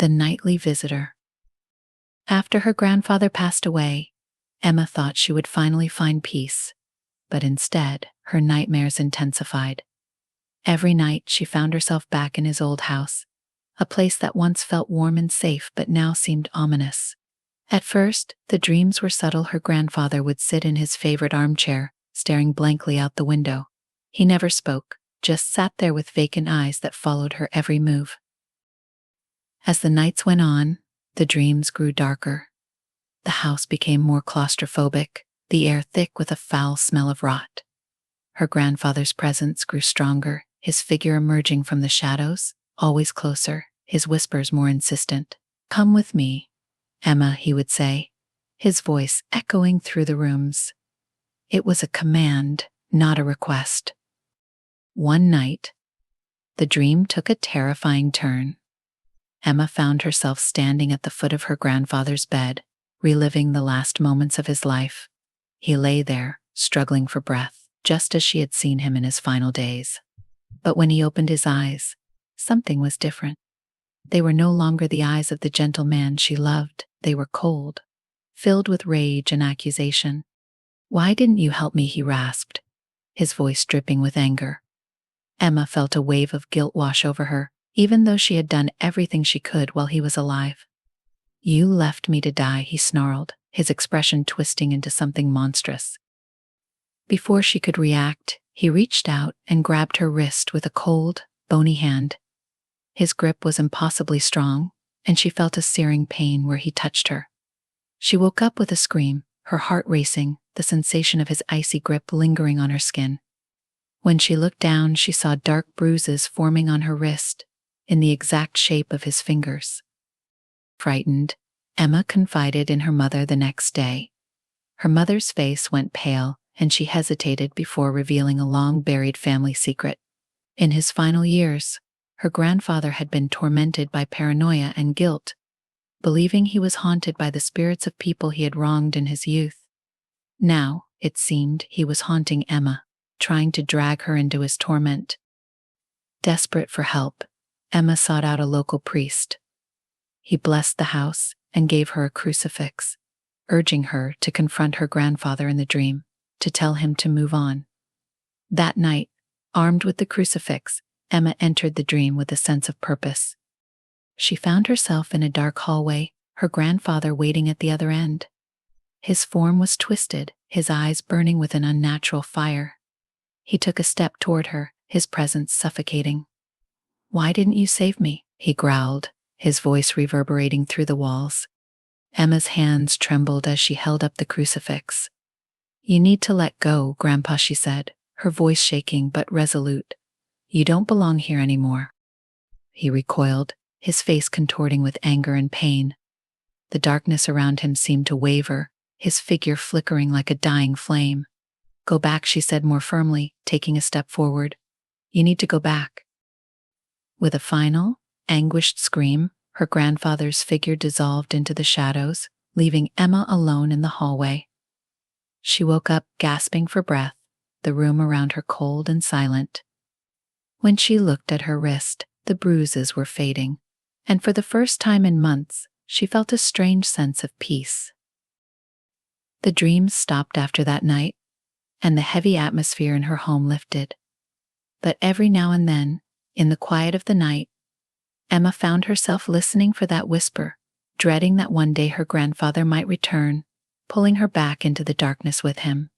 The Nightly Visitor. After her grandfather passed away, Emma thought she would finally find peace, but instead, her nightmares intensified. Every night, she found herself back in his old house, a place that once felt warm and safe but now seemed ominous. At first, the dreams were subtle. Her grandfather would sit in his favorite armchair, staring blankly out the window. He never spoke, just sat there with vacant eyes that followed her every move. As the nights went on, the dreams grew darker. The house became more claustrophobic, the air thick with a foul smell of rot. Her grandfather's presence grew stronger, his figure emerging from the shadows, always closer, his whispers more insistent. "Come with me, Emma," he would say, his voice echoing through the rooms. It was a command, not a request. One night, the dream took a terrifying turn. Emma found herself standing at the foot of her grandfather's bed, reliving the last moments of his life. He lay there, struggling for breath, just as she had seen him in his final days. But when he opened his eyes, something was different. They were no longer the eyes of the gentle man she loved. They were cold, filled with rage and accusation. "Why didn't you help me?" he rasped, his voice dripping with anger. Emma felt a wave of guilt wash over her, even though she had done everything she could while he was alive. "You left me to die," he snarled, his expression twisting into something monstrous. Before she could react, he reached out and grabbed her wrist with a cold, bony hand. His grip was impossibly strong, and she felt a searing pain where he touched her. She woke up with a scream, her heart racing, the sensation of his icy grip lingering on her skin. When she looked down, she saw dark bruises forming on her wrist, in the exact shape of his fingers. Frightened, Emma confided in her mother the next day. Her mother's face went pale, and she hesitated before revealing a long-buried family secret. In his final years, her grandfather had been tormented by paranoia and guilt, believing he was haunted by the spirits of people he had wronged in his youth. Now, it seemed, he was haunting Emma, trying to drag her into his torment. Desperate for help, Emma sought out a local priest. He blessed the house and gave her a crucifix, urging her to confront her grandfather in the dream, to tell him to move on. That night, armed with the crucifix, Emma entered the dream with a sense of purpose. She found herself in a dark hallway, her grandfather waiting at the other end. His form was twisted, his eyes burning with an unnatural fire. He took a step toward her, his presence suffocating. "Why didn't you save me?" he growled, his voice reverberating through the walls. Emma's hands trembled as she held up the crucifix. "You need to let go, Grandpa," she said, her voice shaking but resolute. "You don't belong here anymore." He recoiled, his face contorting with anger and pain. The darkness around him seemed to waver, his figure flickering like a dying flame. "Go back," she said more firmly, taking a step forward. "You need to go back." With a final, anguished scream, her grandfather's figure dissolved into the shadows, leaving Emma alone in the hallway. She woke up gasping for breath, the room around her cold and silent. When she looked at her wrist, the bruises were fading, and for the first time in months, she felt a strange sense of peace. The dreams stopped after that night, and the heavy atmosphere in her home lifted. But every now and then, in the quiet of the night, Emma found herself listening for that whisper, dreading that one day her grandfather might return, pulling her back into the darkness with him.